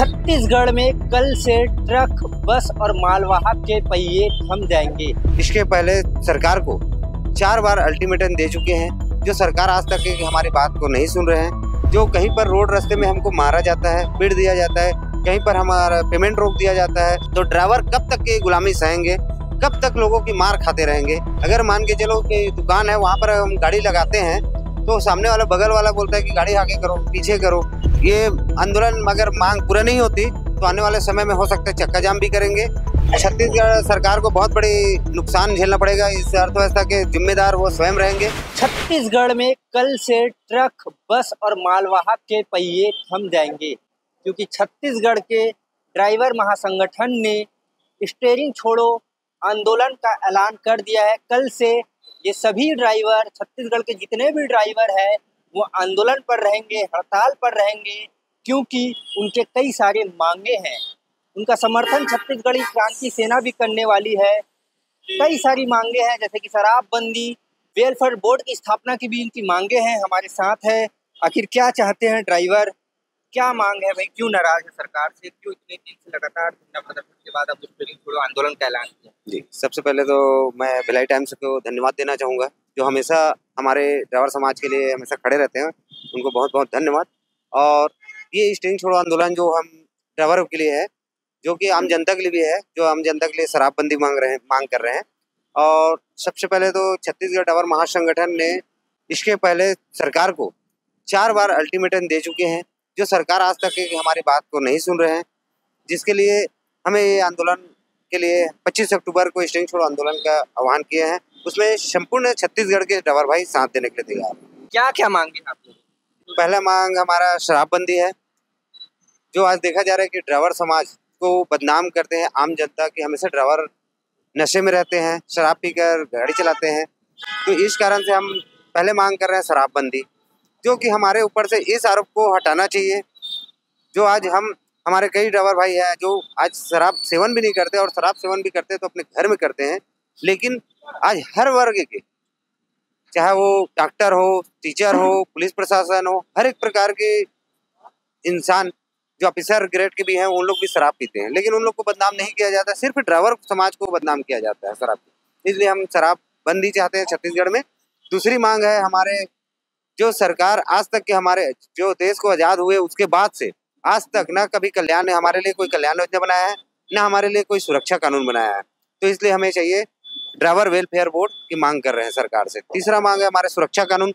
छत्तीसगढ़ में कल से ट्रक, बस और मालवाहक के पहिए थम जाएंगे। इसके पहले सरकार को 4 बार अल्टीमेटम दे चुके हैं, जो सरकार आज तक हमारी बात को नहीं सुन रहे हैं। जो कहीं पर रोड रास्ते में हमको मारा जाता है, पीट दिया जाता है, कहीं पर हमारा पेमेंट रोक दिया जाता है, तो ड्राइवर कब तक की गुलामी सहेंगे, कब तक लोगों की मार खाते रहेंगे। अगर मान के चलो कि दुकान है, वहाँ पर हम गाड़ी लगाते हैं तो सामने वाला बगल वाला बोलता है कि गाड़ी आगे करो, पीछे करो। ये आंदोलन अगर मांग पूरा नहीं होती तो आने वाले समय में हो सकता है चक्का जाम भी करेंगे। छत्तीसगढ़ सरकार को बहुत बड़ी नुकसान झेलना पड़ेगा। इस अर्थव्यवस्था के जिम्मेदार वो स्वयं रहेंगे। छत्तीसगढ़ में कल से ट्रक, बस और मालवाहक के पहिए थम जाएंगे, क्योंकि छत्तीसगढ़ के ड्राइवर महासंगठन ने स्टीयरिंग छोड़ो आंदोलन का ऐलान कर दिया है। कल से ये सभी ड्राइवर, छत्तीसगढ़ के जितने भी ड्राइवर हैं, वो आंदोलन पर रहेंगे, हड़ताल पर रहेंगे, क्योंकि उनके कई सारे मांगे हैं। उनका समर्थन छत्तीसगढ़ी क्रांति सेना भी करने वाली है। कई सारी मांगे हैं, जैसे कि शराबबंदी, वेलफेयर बोर्ड की स्थापना की भी इनकी मांगे हैं। हमारे साथ है, आखिर क्या चाहते हैं ड्राइवर, क्या मांग है भाई, क्यों नाराज है सरकार से, क्यों इतने दिन से लगातार धरना प्रदर्शन के बाद अब स्टीयरिंग छोड़ो आंदोलन का ऐलान किया? जी, सबसे पहले तो मैं भिलाई टाइम्स को धन्यवाद देना चाहूँगा, जो हमेशा हमारे ड्राइवर समाज के लिए हमेशा खड़े रहते हैं। उनको बहुत बहुत धन्यवाद। और ये स्टीयरिंग छोड़ो आंदोलन जो हम ड्राइवरों के लिए है, जो कि आम जनता के लिए भी है, जो आम जनता के लिए शराबबंदी मांग कर रहे हैं। और सबसे पहले तो छत्तीसगढ़ ड्राइवर महासंगठन ने इसके पहले सरकार को 4 बार अल्टीमेटम दे चुके हैं, जो सरकार आज तक हमारी बात को नहीं सुन रहे हैं, जिसके लिए हमें ये आंदोलन के लिए 25 अक्टूबर को स्टीयरिंग छोड़ो आंदोलन का आह्वान किए हैं। उसमें संपूर्ण छत्तीसगढ़ के ड्राइवर भाई साथ देने के लिए तैयार हैं। क्या क्या मांगे आप लोग? पहला मांग हमारा शराबबंदी है। जो आज देखा जा रहा है कि ड्राइवर समाज को बदनाम करते हैं, आम जनता की हमेशा ड्राइवर नशे में रहते हैं, शराब पीकर गाड़ी चलाते हैं। तो इस कारण से हम पहले मांग कर रहे हैं शराबबंदी, जो कि हमारे ऊपर से इस आरोप को हटाना चाहिए। जो आज हमारे कई ड्राइवर भाई हैं जो आज शराब सेवन भी नहीं करते, और शराब सेवन भी करते तो अपने घर में करते हैं। लेकिन आज हर वर्ग के, चाहे वो डॉक्टर हो, टीचर हो, पुलिस प्रशासन हो, हर एक प्रकार के इंसान जो ऑफिसर ग्रेड के भी हैं, उन लोग भी शराब पीते हैं। लेकिन उन लोग को बदनाम नहीं किया जाता, सिर्फ ड्राइवर समाज को बदनाम किया जाता है शराब। इसलिए हम शराबबंदी चाहते हैं छत्तीसगढ़ में। दूसरी मांग है हमारे, जो सरकार आज तक के हमारे जो देश को आज़ाद हुए उसके बाद से आज तक ना कभी कल्याण हमारे लिए कोई कल्याण योजना बनाया है, ना हमारे लिए कोई सुरक्षा कानून बनाया है। तो इसलिए हमें चाहिए ड्राइवर वेलफेयर बोर्ड की मांग कर रहे हैं सरकार से। तीसरा मांग है हमारे सुरक्षा कानून।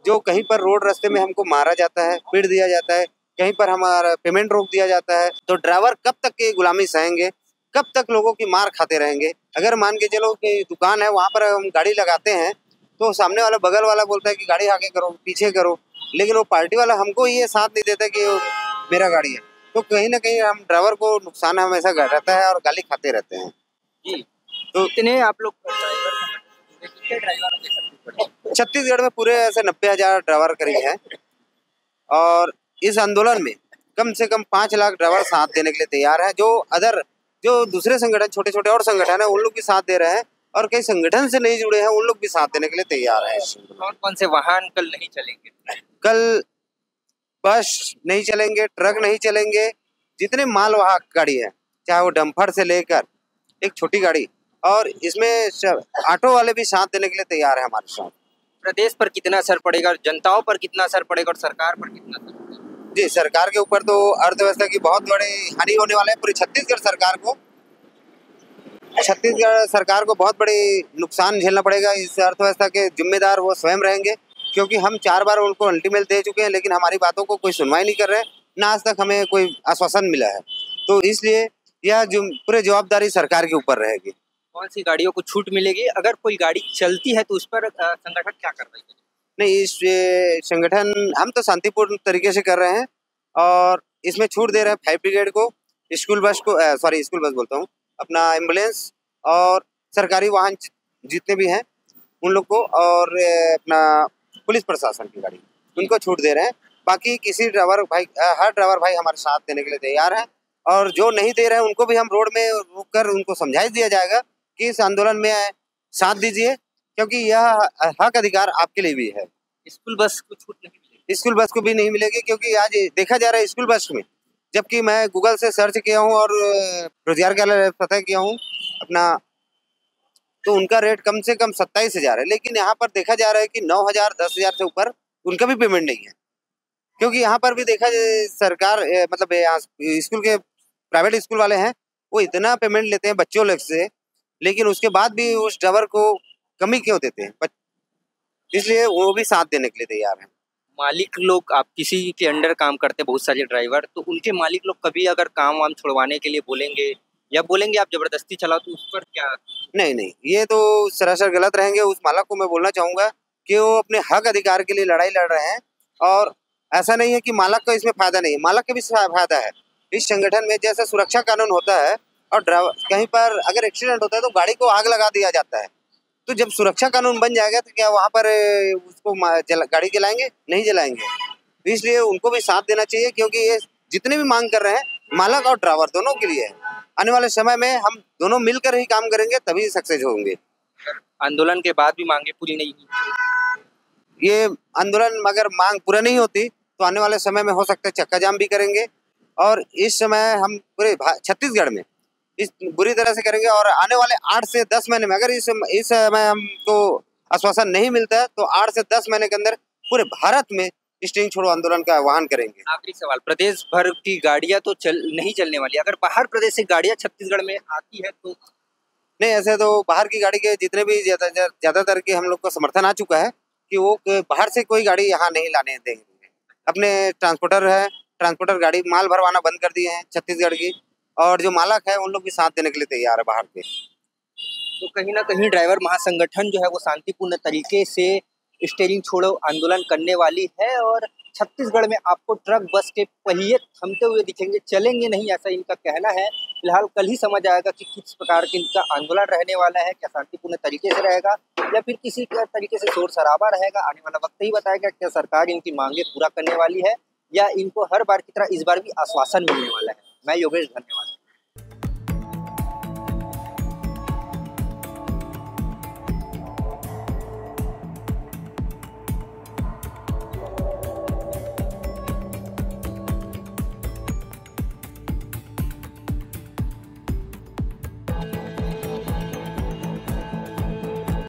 जो कहीं पर रोड रास्ते में हमको मारा जाता है, पीट दिया जाता है, कहीं पर हमारा पेमेंट रोक दिया जाता है, तो ड्राइवर कब तक की गुलामी सहेंगे, कब तक लोगों की मार खाते रहेंगे। अगर मान के चलो कि दुकान है, वहाँ पर हम गाड़ी लगाते हैं तो सामने वाला बगल वाला बोलता है कि गाड़ी आगे करो, पीछे करो, लेकिन वो पार्टी वाला हमको ये साथ नहीं देता कि मेरा गाड़ी है। तो कहीं ना कहीं हम ड्राइवर को नुकसान हमेशा रहता है और गाली खाते रहते हैं। जी, तो इतने आप लोग छत्तीसगढ़ में पूरे ऐसे 90,000 ड्राइवर करीब हैं, और इस आंदोलन में कम से कम 5 लाख ड्राइवर साथ देने के लिए तैयार है। जो दूसरे संगठन, छोटे छोटे और संगठन है, उन लोग भी साथ दे रहे हैं, और कई संगठन से नहीं जुड़े हैं, उन लोग भी साथ देने के लिए तैयार हैं। कौन कौन से वाहन कल नहीं चलेंगे? कल बस नहीं चलेंगे, ट्रक नहीं चलेंगे, जितने मालवाहक गाड़ी है, चाहे वो डंपर से लेकर एक छोटी गाड़ी, और इसमें ऑटो वाले भी साथ देने के लिए तैयार है हमारे साथ। प्रदेश पर कितना असर पड़ेगा, जनताओं पर कितना असर पड़ेगा और सरकार पर कितना असर पड़ेगा? जी, सरकार के ऊपर तो अर्थव्यवस्था की बहुत बड़ी हानि होने वाला है। पूरी छत्तीसगढ़ सरकार को बहुत बड़ी नुकसान झेलना पड़ेगा। इस अर्थव्यवस्था के जिम्मेदार वो स्वयं रहेंगे, क्योंकि हम 4 बार उनको अल्टीमेट दे चुके हैं, लेकिन हमारी बातों को कोई सुनवाई नहीं कर रहे हैं, ना आज तक हमें कोई आश्वासन मिला है। तो इसलिए यह पूरी जवाबदारी सरकार के ऊपर रहेगी। कौन सी गाड़ियों को छूट मिलेगी? अगर कोई गाड़ी चलती है तो उस पर संगठन क्या कार्रवाई करेगा? नहीं, इस संगठन हम तो शांतिपूर्ण तरीके से कर रहे हैं, और इसमें छूट दे रहे हैं फायर ब्रिगेड को, स्कूल बस बोलता हूँ, अपना एम्बुलेंस और सरकारी वाहन जितने भी हैं उन लोग को, और अपना पुलिस प्रशासन की गाड़ी, उनको छूट दे रहे हैं। बाकी किसी ड्राइवर भाई, हर ड्राइवर भाई हमारे साथ देने के लिए तैयार है, और जो नहीं दे रहे हैं उनको भी हम रोड में रुक कर उनको समझा दिया जाएगा कि इस आंदोलन में साथ दीजिए, क्योंकि यह हक अधिकार आपके लिए भी है। स्कूल बस को छूट नहीं मिलेगी? स्कूल बस को भी नहीं मिलेगी, क्योंकि आज देखा जा रहा है स्कूल बस में जबकि मैं गूगल से सर्च किया हूँ और रोजगार कार्यालय पता किया हूँ अपना, तो उनका रेट कम से कम 27,000 है। लेकिन यहाँ पर देखा जा रहा है कि 9,000 10,000 से ऊपर उनका भी पेमेंट नहीं है। क्योंकि यहाँ पर भी देखा जाए सरकार मतलब यहाँ स्कूल के प्राइवेट स्कूल वाले हैं, वो इतना पेमेंट लेते हैं बच्चों लोग से, लेकिन उसके बाद भी उस ड्राइवर को कमी क्यों देते हैं? इसलिए वो भी साथ देने के लिए तैयार हैं। मालिक लोग, आप किसी के अंडर काम करते हैं बहुत सारे ड्राइवर, तो उनके मालिक लोग कभी अगर काम वाम छुड़वाने के लिए बोलेंगे या बोलेंगे आप जबरदस्ती चलाओ, तो उस पर क्या? नहीं, ये तो सरासर गलत रहेंगे। उस मालक को मैं बोलना चाहूंगा कि वो अपने हक अधिकार के लिए लड़ाई लड़ रहे हैं, और ऐसा नहीं है कि मालक का इसमें फायदा नहीं है, मालक का भी फायदा है। इस संगठन में जैसे सुरक्षा कानून होता है और ड्राइवर कहीं पर अगर एक्सीडेंट होता है तो गाड़ी को आग लगा दिया जाता है, तो जब सुरक्षा कानून बन जाएगा तो क्या वहाँ पर उसको गाड़ी जलाएंगे? नहीं जलाएंगे। तो इसलिए उनको भी साथ देना चाहिए, क्योंकि ये जितने भी मांग कर रहे हैं मालक और ड्राइवर दोनों के लिए है। आने वाले समय में हम दोनों मिलकर ही काम करेंगे, तभी सक्सेस होंगे। आंदोलन के बाद भी मांगे पूरी नहीं हुई, ये आंदोलन अगर मांग पूरा नहीं होती तो आने वाले समय में हो सकता है चक्का जाम भी करेंगे, और इस समय हम पूरे छत्तीसगढ़ में इस बुरी तरह से करेंगे। और आने वाले 8 से 10 महीने में अगर इस समय हमको आश्वासन नहीं मिलता है तो 8 से 10 महीने के अंदर पूरे भारत में स्टेरिंग छोड़ो आंदोलन का आह्वान करेंगे। आखिरी सवाल, प्रदेश भर की गाड़ियां तो नहीं चलने वाली, अगर बाहर प्रदेश से गाड़ियां छत्तीसगढ़ में आती है तो? नहीं, ऐसे तो बाहर की गाड़ी के जितने भी ज्यादातर के हम लोग को समर्थन आ चुका है कि वो बाहर से कोई गाड़ी यहाँ नहीं लाने देंगे। अपने ट्रांसपोर्टर गाड़ी माल भरवाना बंद कर दिए हैं छत्तीसगढ़ की, और जो मालक है उन लोग भी साथ देने के लिए तैयार है बाहर के। तो कहीं ना कहीं ड्राइवर महासंगठन जो है वो शांतिपूर्ण तरीके से स्टेरिंग छोड़ो आंदोलन करने वाली है, और छत्तीसगढ़ में आपको ट्रक बस के पहिए थमते हुए दिखेंगे, चलेंगे नहीं, ऐसा इनका कहना है। फिलहाल कल ही समझ आएगा कि किस प्रकार के इनका आंदोलन रहने वाला है, क्या शांतिपूर्ण तरीके से रहेगा या फिर किसी तरीके से शोर शराबा रहेगा। आने वाला वक्त ही बताएगा क्या सरकार इनकी मांगे पूरा करने वाली है या इनको हर बार की तरह इस बार भी आश्वासन मिलने वाला है। मैं योगेश, धन्यवाद।